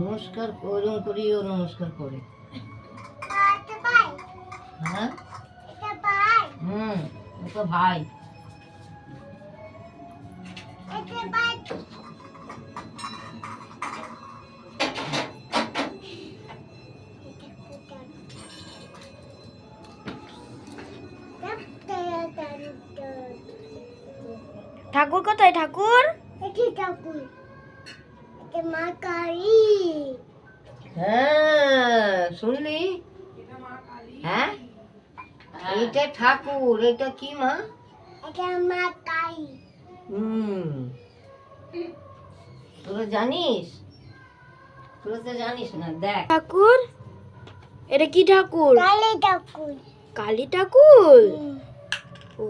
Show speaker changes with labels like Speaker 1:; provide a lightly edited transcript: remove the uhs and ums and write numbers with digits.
Speaker 1: নমস্কার ওরকম করি, ও নমস্কার করে। হ্যাঁ ওটা ভাই।
Speaker 2: ঠাকুর কোথায়? ঠাকুর
Speaker 1: হ্যাঁ শুনলি? হ্যাঁ এইটা ঠাকুর, এটা কি মা? হুম তোরা জানিস? তোরা তো জানিস না। দেখ
Speaker 2: ঠাকুর, এটা কি ঠাকুর? কালী ঠাকুর। ও